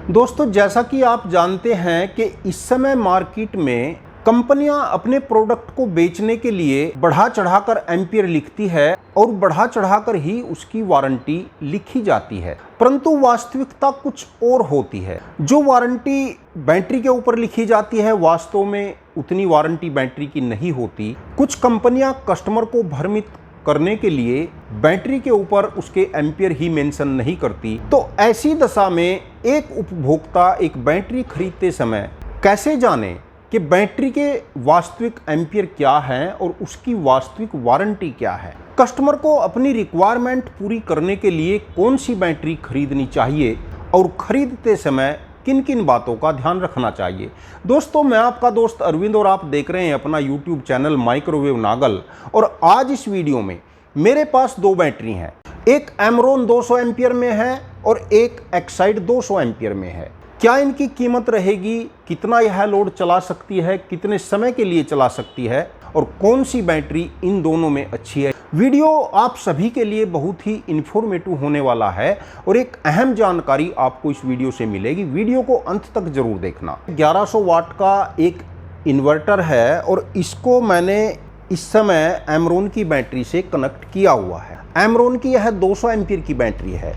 दोस्तों, जैसा कि आप जानते हैं कि इस समय मार्केट में कंपनियां अपने प्रोडक्ट को बेचने के लिए बढ़ा चढ़ाकर एम्पियर लिखती है और बढ़ा चढ़ाकर ही उसकी वारंटी लिखी जाती है, परंतु वास्तविकता कुछ और होती है। जो वारंटी बैटरी के ऊपर लिखी जाती है वास्तव में उतनी वारंटी बैटरी की नहीं होती। कुछ कंपनियां कस्टमर को भ्रमित करने के लिए बैटरी के ऊपर उसके एम्पियर ही मेंशन नहीं करती। तो ऐसी दशा में एक उपभोक्ता एक बैटरी खरीदते समय कैसे जाने कि बैटरी के वास्तविक एम्पियर क्या हैं और उसकी वास्तविक वारंटी क्या है। कस्टमर को अपनी रिक्वायरमेंट पूरी करने के लिए कौन सी बैटरी खरीदनी चाहिए और खरीदते समय किन किन बातों का ध्यान रखना चाहिए। दोस्तों, मैं आपका दोस्त अरविंद और आप देख रहे हैं अपना यूट्यूब चैनल माइक्रोवेव नागल। और आज इस वीडियो में मेरे पास दो बैटरी हैं, एक एमरॉन 200 एम्पियर में है और एक एक्साइड 200 एम्पियर में है। क्या इनकी कीमत रहेगी, कितना यह लोड चला सकती है, कितने समय के लिए चला सकती है और कौन सी बैटरी इन दोनों में अच्छी है। वीडियो आप सभी के लिए बहुत ही इन्फॉर्मेटिव होने वाला है और एक अहम जानकारी आपको इस वीडियो से मिलेगी। वीडियो को अंत तक जरूर देखना। 1100 वाट का एक इन्वर्टर है और इसको मैंने इस समय एमरॉन की बैटरी से कनेक्ट किया हुआ है। एमरॉन की यह 200 एम्पियर की बैटरी है।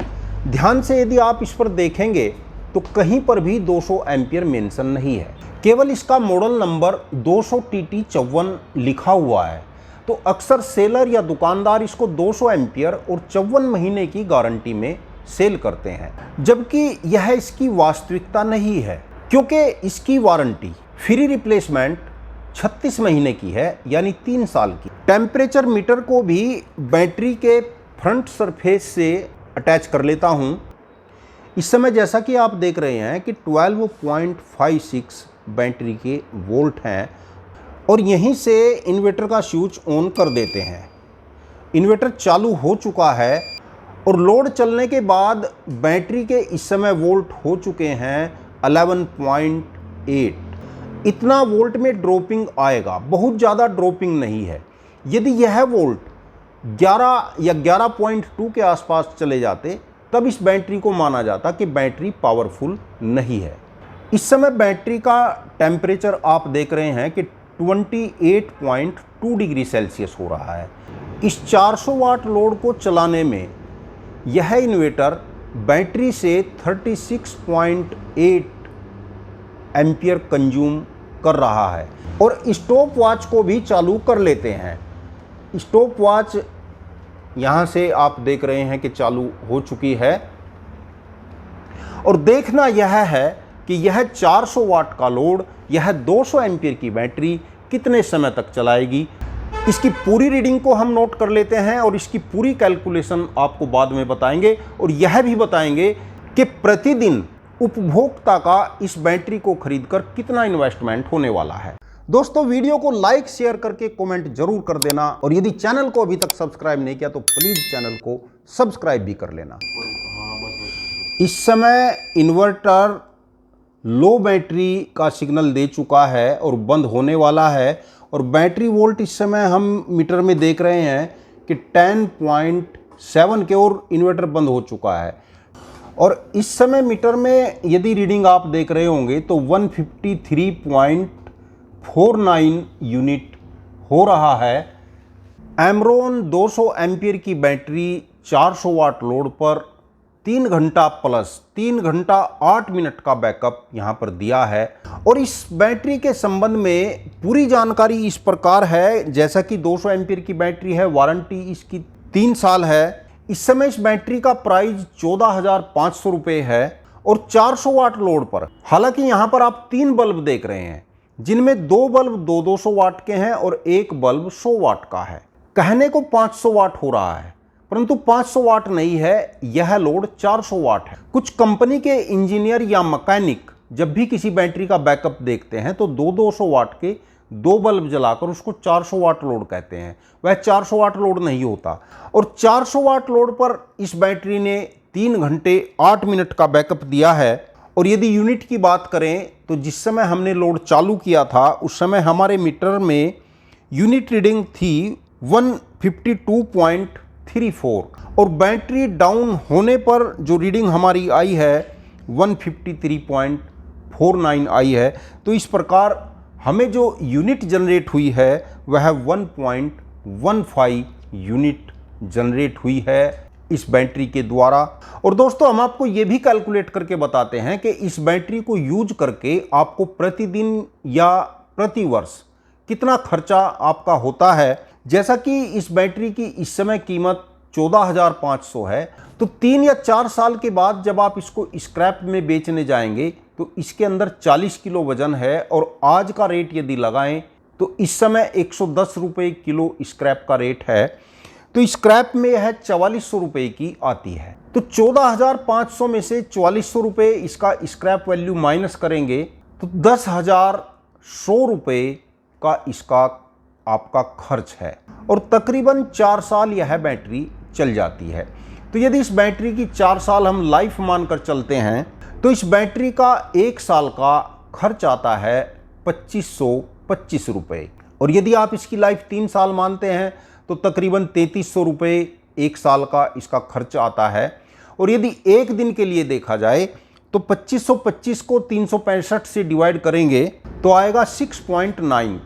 ध्यान से यदि आप इस पर देखेंगे तो कहीं पर भी 200 एम्पियर मेंशन नहीं है, केवल इसका मॉडल नंबर 200TT54 लिखा हुआ है। तो अक्सर सेलर या दुकानदार इसको 200 एम्पियर और 54 महीने की गारंटी में सेल करते हैं, जबकि यह इसकी वास्तविकता नहीं है, क्योंकि इसकी वारंटी फ्री रिप्लेसमेंट 36 महीने की है, यानी 3 साल की। टेम्परेचर मीटर को भी बैटरी के फ्रंट सरफेस से अटैच कर लेता हूं। इस समय जैसा कि आप देख रहे हैं कि 12.56 बैटरी के वोल्ट हैं और यहीं से इन्वर्टर का स्विच ऑन कर देते हैं। इन्वर्टर चालू हो चुका है और लोड चलने के बाद बैटरी के इस समय वोल्ट हो चुके हैं 11.8। इतना वोल्ट में ड्रॉपिंग आएगा, बहुत ज़्यादा ड्रॉपिंग नहीं है। यदि यह वोल्ट 11 या 11.2 के आसपास चले जाते तब इस बैटरी को माना जाता कि बैटरी पावरफुल नहीं है। इस समय बैटरी का टेम्परेचर आप देख रहे हैं कि 28.2 डिग्री सेल्सियस हो रहा है। इस 400 वाट लोड को चलाने में यह इन्वर्टर बैटरी से 36.8 एम्पियर कंज्यूम कर रहा है। और स्टॉप वॉच को भी चालू कर लेते हैं। स्टॉप वॉच यहाँ से आप देख रहे हैं कि चालू हो चुकी है और देखना यह है कि यह 400 वाट का लोड, यह 200 एम्पियर की बैटरी कितने समय तक चलाएगी। इसकी पूरी रीडिंग को हम नोट कर लेते हैं और इसकी पूरी कैलकुलेशन आपको बाद में बताएंगे और यह भी बताएंगे कि प्रतिदिन उपभोक्ता का इस बैटरी को खरीदकर कितना इन्वेस्टमेंट होने वाला है। दोस्तों, वीडियो को लाइक शेयर करके कमेंट जरूर कर देना और यदि चैनल को अभी तक सब्सक्राइब नहीं किया तो प्लीज चैनल को सब्सक्राइब भी कर लेना। इस समय इन्वर्टर लो बैटरी का सिग्नल दे चुका है और बंद होने वाला है और बैटरी वोल्ट इस समय हम मीटर में देख रहे हैं कि 10.7 के और इन्वर्टर बंद हो चुका है। और इस समय मीटर में यदि रीडिंग आप देख रहे होंगे तो 153.49 यूनिट हो रहा है। एमरॉन 200 एम्पियर की बैटरी 400 वाट लोड पर 3 घंटा प्लस 3 घंटा 8 मिनट का बैकअप यहाँ पर दिया है। और इस बैटरी के संबंध में पूरी जानकारी इस प्रकार है, जैसा कि 200 एम्पियर की बैटरी है, वारंटी इसकी 3 साल है। इस समय इस बैटरी का प्राइस 14,500 रुपये है और 400 वाट लोड पर, हालांकि यहाँ पर आप 3 बल्ब देख रहे हैं जिनमें 2 बल्ब 200 वाट के हैं और एक बल्ब 100 वाट का है। कहने को 500 वाट हो रहा है, परंतु 500 वाट नहीं है, यह लोड 400 वाट है। कुछ कंपनी के इंजीनियर या मैकेनिक जब भी किसी बैटरी का बैकअप देखते हैं तो 200 वाट के 2 बल्ब जलाकर उसको 400 वाट लोड कहते हैं। वह 400 वाट लोड नहीं होता। और 400 वाट लोड पर इस बैटरी ने 3 घंटे 8 मिनट का बैकअप दिया है। और यदि यूनिट की बात करें तो जिस समय हमने लोड चालू किया था उस समय हमारे मीटर में यूनिट रीडिंग थी 152.34 और बैटरी डाउन होने पर जो रीडिंग हमारी आई है 153.49 आई है। तो इस प्रकार हमें जो यूनिट जनरेट हुई है वह 1.15 यूनिट जनरेट हुई है इस बैटरी के द्वारा। और दोस्तों हम आपको ये भी कैलकुलेट करके बताते हैं कि इस बैटरी को यूज करके आपको प्रतिदिन या प्रति वर्ष कितना खर्चा आपका होता है। जैसा कि इस बैटरी की इस समय कीमत 14,500 है, तो 3 या 4 साल के बाद जब आप इसको स्क्रैप में बेचने जाएंगे तो इसके अंदर 40 किलो वजन है, और आज का रेट यदि लगाएं तो इस समय 110 रुपये किलो स्क्रैप का रेट है। तो स्क्रैप में यह 4400 रुपये की आती है। तो 14,500 में से 4400 रुपये इसका स्क्रैप वैल्यू माइनस करेंगे तो 10,100 रुपये का इसका आपका खर्च है, और तकरीबन 4 साल यह बैटरी चल जाती है। तो यदि इस बैटरी की 4 साल हम लाइफ मानकर चलते हैं तो इस बैटरी का 1 साल का खर्च आता है 2525 रुपये, और यदि आप इसकी लाइफ 3 साल मानते हैं तो तकरीबन 3300 रुपये 1 साल का इसका खर्च आता है। और यदि एक दिन के लिए देखा जाए तो 2525 को 365 से डिवाइड करेंगे तो आएगा 6.9,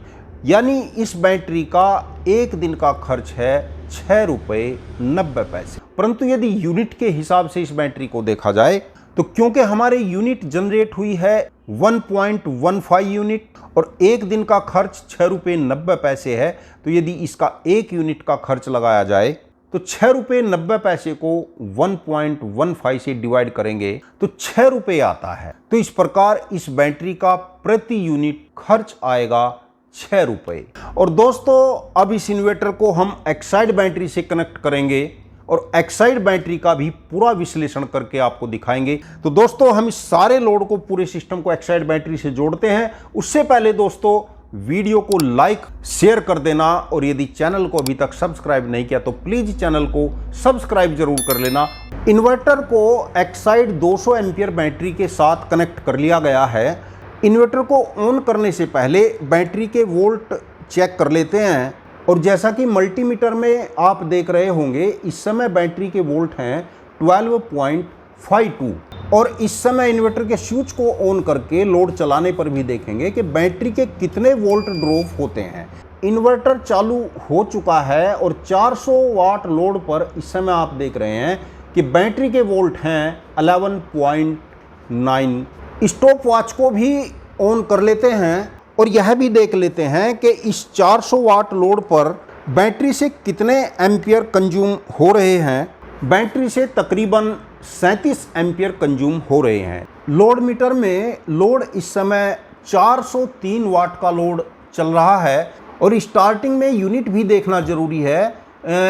यानी इस बैटरी का एक दिन का खर्च है 6 रुपये 90 पैसे। परंतु यदि यूनिट के हिसाब से इस बैटरी को देखा जाए तो क्योंकि हमारे यूनिट जनरेट हुई है 1.15 यूनिट और एक दिन का खर्च 6 रुपये 90 पैसे है, तो यदि इसका एक यूनिट का खर्च लगाया जाए तो 6 रुपये 90 पैसे को 1.15 से डिवाइड करेंगे तो 6 रुपये आता है। तो इस प्रकार इस बैटरी का प्रति यूनिट खर्च आएगा 6 रुपये। और दोस्तों अब इस इन्वर्टर को हम एक्साइड बैटरी से कनेक्ट करेंगे और एक्साइड बैटरी का भी पूरा विश्लेषण करके आपको दिखाएंगे। तो दोस्तों हम इस सारे लोड को, पूरे सिस्टम को एक्साइड बैटरी से जोड़ते हैं। उससे पहले दोस्तों वीडियो को लाइक शेयर कर देना, और यदि चैनल को अभी तक सब्सक्राइब नहीं किया तो प्लीज चैनल को सब्सक्राइब जरूर कर लेना। इन्वर्टर को एक्साइड 200 एम्पियर बैटरी के साथ कनेक्ट कर लिया गया है। इन्वर्टर को ऑन करने से पहले बैटरी के वोल्ट चेक कर लेते हैं, और जैसा कि मल्टीमीटर में आप देख रहे होंगे इस समय बैटरी के वोल्ट हैं 12.52, और इस समय इन्वर्टर के स्विच को ऑन करके लोड चलाने पर भी देखेंगे कि बैटरी के कितने वोल्ट ड्रॉप होते हैं। इन्वर्टर चालू हो चुका है और 400 वाट लोड पर इस समय आप देख रहे हैं कि बैटरी के वोल्ट हैं 11.9। स्टॉप वॉच को भी ऑन कर लेते हैं और यह भी देख लेते हैं कि इस 400 वाट लोड पर बैटरी से कितने एम्पियर कंज्यूम हो रहे हैं। बैटरी से तकरीबन 37 एम्पियर कंज्यूम हो रहे हैं। लोड मीटर में लोड इस समय 403 वाट का लोड चल रहा है, और स्टार्टिंग में यूनिट भी देखना जरूरी है।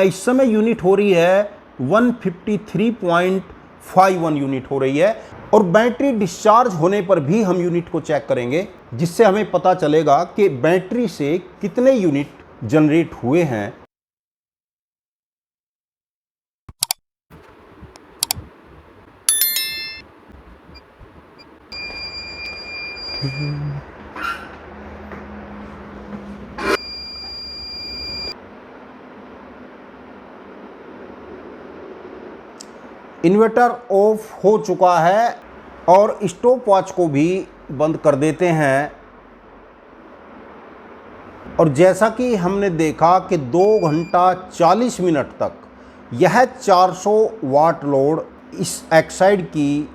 इस समय यूनिट हो रही है 153.51 यूनिट हो रही है, और बैटरी डिस्चार्ज होने पर भी हम यूनिट को चेक करेंगे, जिससे हमें पता चलेगा कि बैटरी से कितने यूनिट जनरेट हुए हैं। इन्वर्टर ऑफ हो चुका है और स्टॉप वॉच को भी बंद कर देते हैं। और जैसा कि हमने देखा कि 2 घंटा 40 मिनट तक यह 400 वाट लोड इस एक्साइड की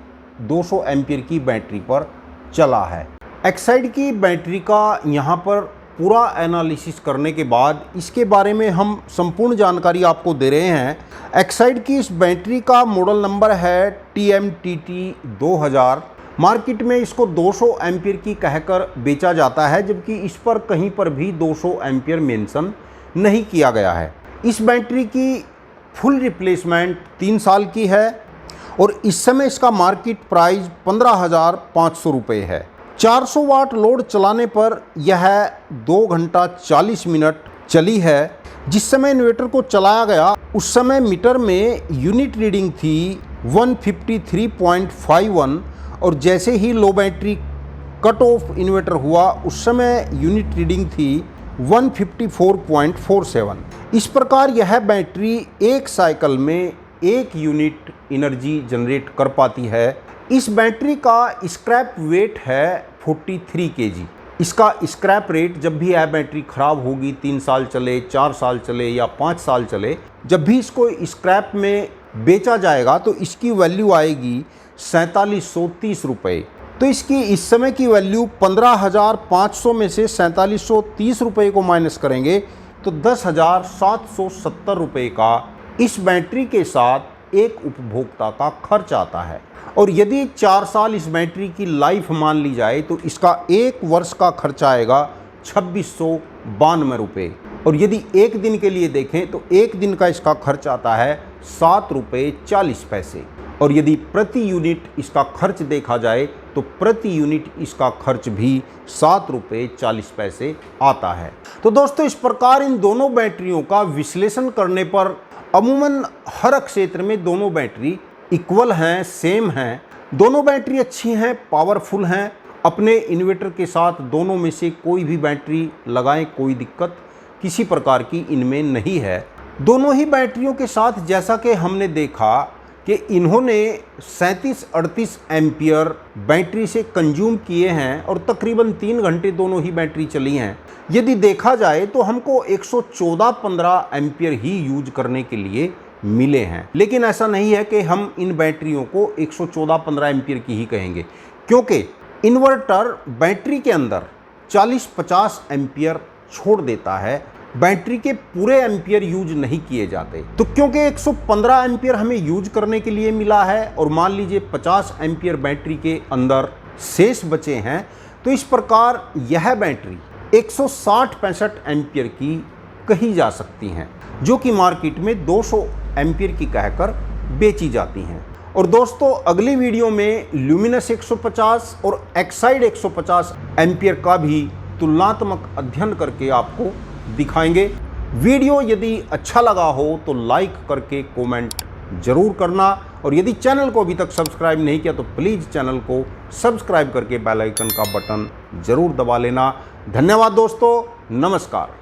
200 एम्पीयर की बैटरी पर चला है। एक्साइड की बैटरी का यहाँ पर पूरा एनालिसिस करने के बाद इसके बारे में हम संपूर्ण जानकारी आपको दे रहे हैं। एक्साइड की इस बैटरी का मॉडल नंबर है TMTT 2000। मार्केट में इसको 200 एम्पीयर की कहकर बेचा जाता है, जबकि इस पर कहीं पर भी 200 एम्पीयर मेंशन नहीं किया गया है। इस बैटरी की फुल रिप्लेसमेंट 3 साल की है, और इस समय इसका मार्केट प्राइस 15,500 रुपये है। 400 वाट लोड चलाने पर यह 2 घंटा 40 मिनट चली है। जिस समय इन्वर्टर को चलाया गया उस समय मीटर में यूनिट रीडिंग थी 153.51, और जैसे ही लो बैटरी कट ऑफ इन्वर्टर हुआ उस समय यूनिट रीडिंग थी 154.47। इस प्रकार यह बैटरी एक साइकिल में 1 यूनिट एनर्जी जनरेट कर पाती है। इस बैटरी का स्क्रैप वेट है 43 kg। इसका स्क्रैप रेट जब भी यह बैटरी खराब होगी, 3 साल चले, 4 साल चले या 5 साल चले, जब भी इसको स्क्रैप में बेचा जाएगा तो इसकी वैल्यू आएगी 4730 रुपये। तो इसकी इस समय की वैल्यू 15,500 में से 4730 रुपये को माइनस करेंगे तो 10,770 रुपये का इस बैटरी के साथ एक उपभोक्ता का खर्च आता है। और यदि 4 साल इस बैटरी की लाइफ मान ली जाए तो इसका 1 वर्ष का खर्च आएगा 2692 रुपये। और यदि एक दिन के लिए देखें तो एक दिन का इसका खर्च आता है 7 रुपये 40 पैसे। और यदि प्रति यूनिट इसका खर्च देखा जाए तो प्रति यूनिट इसका खर्च भी 7 रुपये 40 पैसे आता है। तो दोस्तों, इस प्रकार इन दोनों बैटरियों का विश्लेषण करने पर अमूमन हर क्षेत्र में दोनों बैटरी इक्वल हैं, सेम हैं। दोनों बैटरी अच्छी हैं, पावरफुल हैं। अपने इन्वर्टर के साथ दोनों में से कोई भी बैटरी लगाएं, कोई दिक्कत किसी प्रकार की इनमें नहीं है। दोनों ही बैटरियों के साथ जैसा कि हमने देखा कि इन्होंने 37-38 एम्पियर बैटरी से कंज्यूम किए हैं और तकरीबन 3 घंटे दोनों ही बैटरी चली हैं। यदि देखा जाए तो हमको 114-15 एम्पियर ही यूज करने के लिए मिले हैं। लेकिन ऐसा नहीं है कि हम इन बैटरियों को 114-15 एम्पियर की ही कहेंगे, क्योंकि इन्वर्टर बैटरी के अंदर 40-50 एम्पियर छोड़ देता है। बैटरी के पूरे एम्पियर यूज नहीं किए जाते। तो क्योंकि 115 एम्पियर हमें यूज करने के लिए मिला है और मान लीजिए 50 एम्पियर बैटरी के अंदर शेष बचे हैं, तो इस प्रकार यह बैटरी 160-65 एम्पियर की कही जा सकती हैं, जो कि मार्केट में 200 एम्पियर की कहकर बेची जाती हैं। और दोस्तों, अगली वीडियो में ल्यूमिनस 150 और एक्साइड 150 एम्पियर का भी तुलनात्मक अध्ययन करके आपको दिखाएंगे। वीडियो यदि अच्छा लगा हो तो लाइक करके कमेंट जरूर करना, और यदि चैनल को अभी तक सब्सक्राइब नहीं किया तो प्लीज़ चैनल को सब्सक्राइब करके बेल आइकन का बटन जरूर दबा लेना। धन्यवाद दोस्तों, नमस्कार।